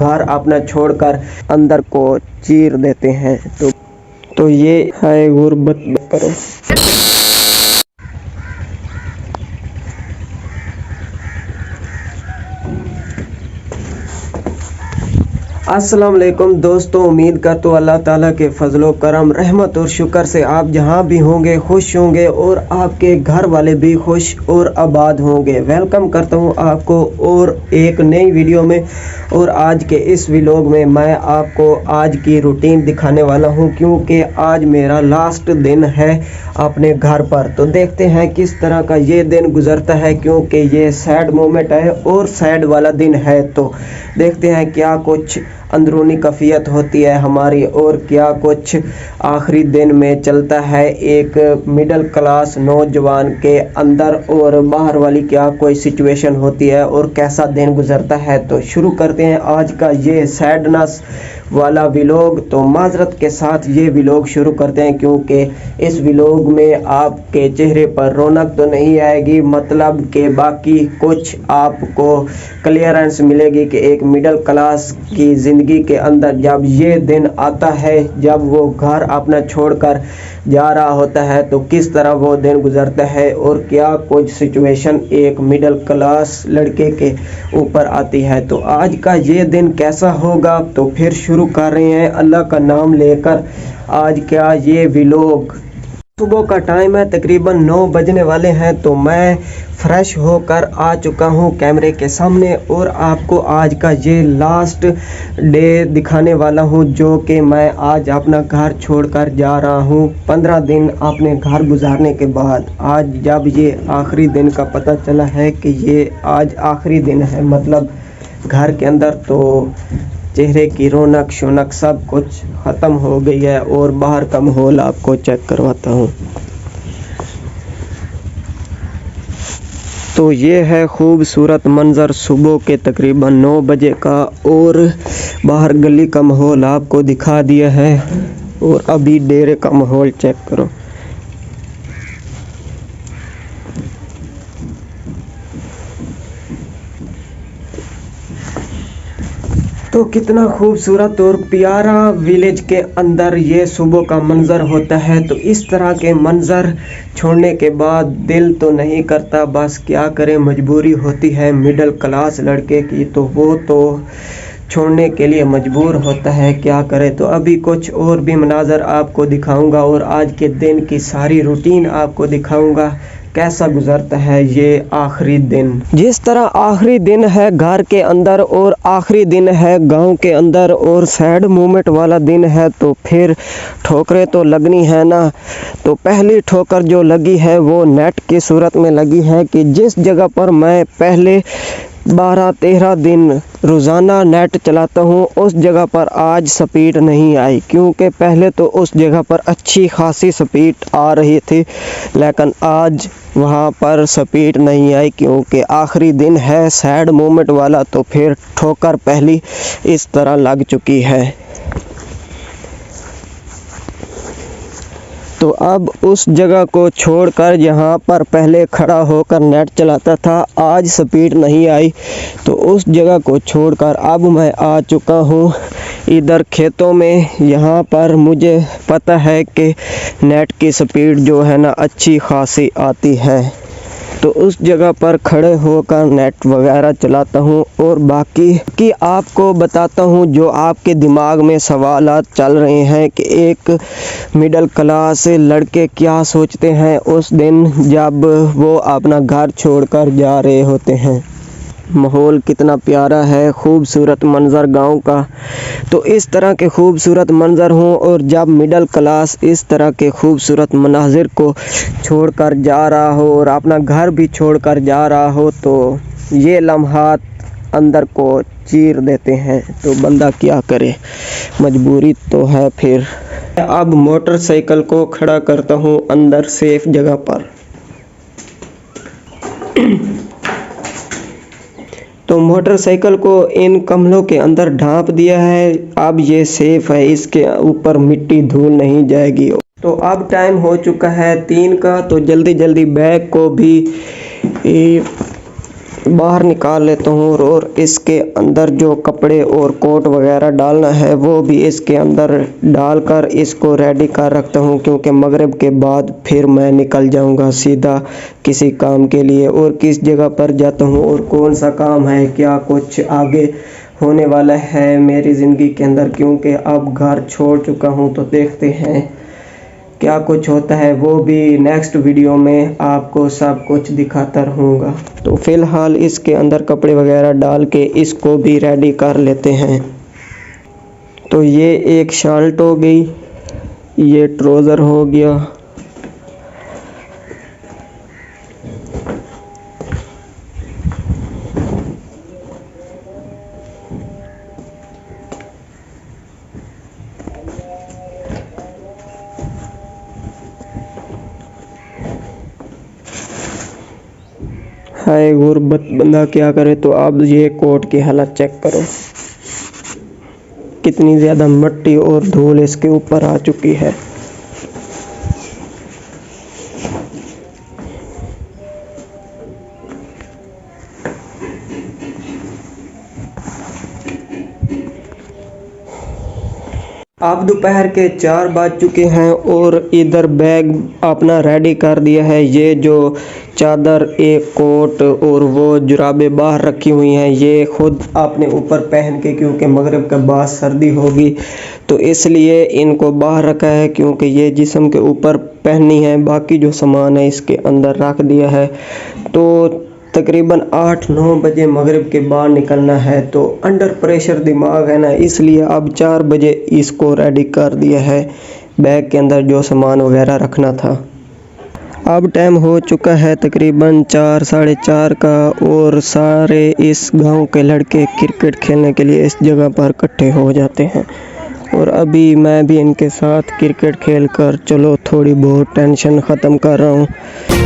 घर अपना छोड़कर अंदर को चीर देते हैं। तो ये है गुर्बत करो। अस्सलाम वालेकुम दोस्तों, उम्मीद करता हूँ अल्लाह ताला के फजलो करम रहमत और शुक्र से आप जहाँ भी होंगे खुश होंगे और आपके घर वाले भी खुश और आबाद होंगे। वेलकम करता हूँ आपको और एक नई वीडियो में। और आज के इस व्लॉग में मैं आपको आज की रूटीन दिखाने वाला हूँ, क्योंकि आज मेरा लास्ट दिन है अपने घर पर। तो देखते हैं किस तरह का ये दिन गुजरता है, क्योंकि ये सैड मोमेंट है और सैड वाला दिन है। तो देखते हैं क्या कुछ अंदरूनी कैफियत होती है हमारी और क्या कुछ आखिरी दिन में चलता है एक मिडिल क्लास नौजवान के अंदर, और बाहर वाली क्या कोई सिचुएशन होती है और कैसा दिन गुजरता है। तो शुरू करते हैं आज का ये सैडनेस वाला व्लॉग। तो माजरत के साथ ये व्लॉग शुरू करते हैं, क्योंकि इस व्लॉग में आपके चेहरे पर रौनक तो नहीं आएगी, मतलब कि बाकी कुछ आपको क्लियरेंस मिलेगी कि एक मिडिल क्लास की ज़िंदगी के अंदर जब ये दिन आता है, जब वो घर अपना छोड़कर जा रहा होता है, तो किस तरह वो दिन गुजरता है और क्या कुछ सिचुएशन एक मिडिल क्लास लड़के के ऊपर आती है। तो आज का ये दिन कैसा होगा, तो फिर शुरू कर रहे हैं अल्लाह का नाम लेकर आज का ये व्लॉग। सुबह का टाइम है, तकरीबन 9 बजने वाले हैं। तो मैं फ्रेश होकर आ चुका हूँ कैमरे के सामने और आपको आज का ये लास्ट डे दिखाने वाला हूँ, जो कि मैं आज अपना घर छोड़कर जा रहा हूँ 15 दिन अपने घर गुजारने के बाद। आज जब ये आखिरी दिन का पता चला है कि ये आज आखिरी दिन है, मतलब घर के अंदर, तो चेहरे की रौनक शौनक सब कुछ ख़त्म हो गई है। और बाहर का माहौल आपको चेक करवाता हूँ। तो ये है खूबसूरत मंज़र सुबह के तकरीबन 9 बजे का, और बाहर गली का माहौल आपको दिखा दिया है। और अभी डेरे का माहौल चेक करो। तो कितना खूबसूरत और प्यारा विलेज के अंदर ये सुबह का मंज़र होता है। तो इस तरह के मंज़र छोड़ने के बाद दिल तो नहीं करता, बस क्या करें, मजबूरी होती है मिडिल क्लास लड़के की, तो वो तो छोड़ने के लिए मजबूर होता है, क्या करे। तो अभी कुछ और भी मनाज़र आपको दिखाऊंगा और आज के दिन की सारी रूटीन आपको दिखाऊंगा कैसा गुजरता है ये आखिरी दिन। जिस तरह आखिरी दिन है घर के अंदर और आखिरी दिन है गांव के अंदर और सैड मोमेंट वाला दिन है, तो फिर ठोकरें तो लगनी है ना। तो पहली ठोकर जो लगी है वो नेट की सूरत में लगी है कि जिस जगह पर मैं पहले 12-13 दिन रोज़ाना नेट चलाता हूँ, उस जगह पर आज स्पीड नहीं आई, क्योंकि पहले तो उस जगह पर अच्छी खासी स्पीड आ रही थी, लेकिन आज वहाँ पर स्पीड नहीं आई, क्योंकि आखिरी दिन है सैड मोमेंट वाला। तो फिर ठोकर पहली इस तरह लग चुकी है। तो अब उस जगह को छोड़कर जहाँ पर पहले खड़ा होकर नेट चलाता था, आज स्पीड नहीं आई, तो उस जगह को छोड़कर अब मैं आ चुका हूँ इधर खेतों में। यहाँ पर मुझे पता है कि नेट की स्पीड जो है ना अच्छी खासी आती है, तो उस जगह पर खड़े होकर नेट वगैरह चलाता हूँ और बाकी आपको बताता हूँ जो आपके दिमाग में सवालात चल रहे हैं कि एक मिडिल क्लास लड़के क्या सोचते हैं उस दिन जब वो अपना घर छोड़कर जा रहे होते हैं। माहौल कितना प्यारा है, खूबसूरत मंज़र गांव का। तो इस तरह के खूबसूरत मंज़र हों और जब मिडिल क्लास इस तरह के खूबसूरत मनाजिर को छोड़कर जा रहा हो और अपना घर भी छोड़कर जा रहा हो, तो ये लम्हात अंदर को चीर देते हैं। तो बंदा क्या करे, मजबूरी तो है। फिर अब मोटरसाइकिल को खड़ा करता हूँ अंदर सेफ जगह पर। तो मोटरसाइकिल को इन कमलों के अंदर ढांप दिया है, अब ये सेफ है, इसके ऊपर मिट्टी धूल नहीं जाएगी। तो अब टाइम हो चुका है 3 का, तो जल्दी जल्दी बैग को भी बाहर निकाल लेता हूँ और इसके अंदर जो कपड़े और कोट वगैरह डालना है वो भी इसके अंदर डालकर इसको रेडी कर रखता हूँ, क्योंकि मगरिब के बाद फिर मैं निकल जाऊँगा सीधा किसी काम के लिए। और किस जगह पर जाता हूँ और कौन सा काम है, क्या कुछ आगे होने वाला है मेरी ज़िंदगी के अंदर, क्योंकि अब घर छोड़ चुका हूँ। तो देखते हैं क्या कुछ होता है, वो भी नेक्स्ट वीडियो में आपको सब कुछ दिखाता रहूँगा। तो फ़िलहाल इसके अंदर कपड़े वगैरह डाल के इसको भी रेडी कर लेते हैं। तो ये एक शर्ट हो गई, ये ट्राउज़र हो गया, हाय गुर्बत बंदा क्या करे। तो अब ये कोट की हालत चेक करो, कितनी ज़्यादा मिट्टी और धूल इसके ऊपर आ चुकी है। अब दोपहर के 4 बज चुके हैं और इधर बैग अपना रेडी कर दिया है। ये जो चादर, एक कोट और वो जुराबें बाहर रखी हुई हैं, ये खुद अपने ऊपर पहन के, क्योंकि मगरिब के बाद सर्दी होगी तो इसलिए इनको बाहर रखा है, क्योंकि ये जिस्म के ऊपर पहननी है। बाकी जो सामान है इसके अंदर रख दिया है। तो तकरीबन 8-9 बजे मगरिब के बाद निकलना है। तो अंडर प्रेशर दिमाग है ना, इसलिए अब 4 बजे इसको रेडी कर दिया है, बैग के अंदर जो सामान वगैरह रखना था। अब टाइम हो चुका है तकरीबन 4-4:30 का और सारे इस गांव के लड़के क्रिकेट खेलने के लिए इस जगह पर इकट्ठे हो जाते हैं। और अभी मैं भी इनके साथ क्रिकेट खेल कर चलो थोड़ी बहुत टेंशन ख़त्म कर रहा हूँ।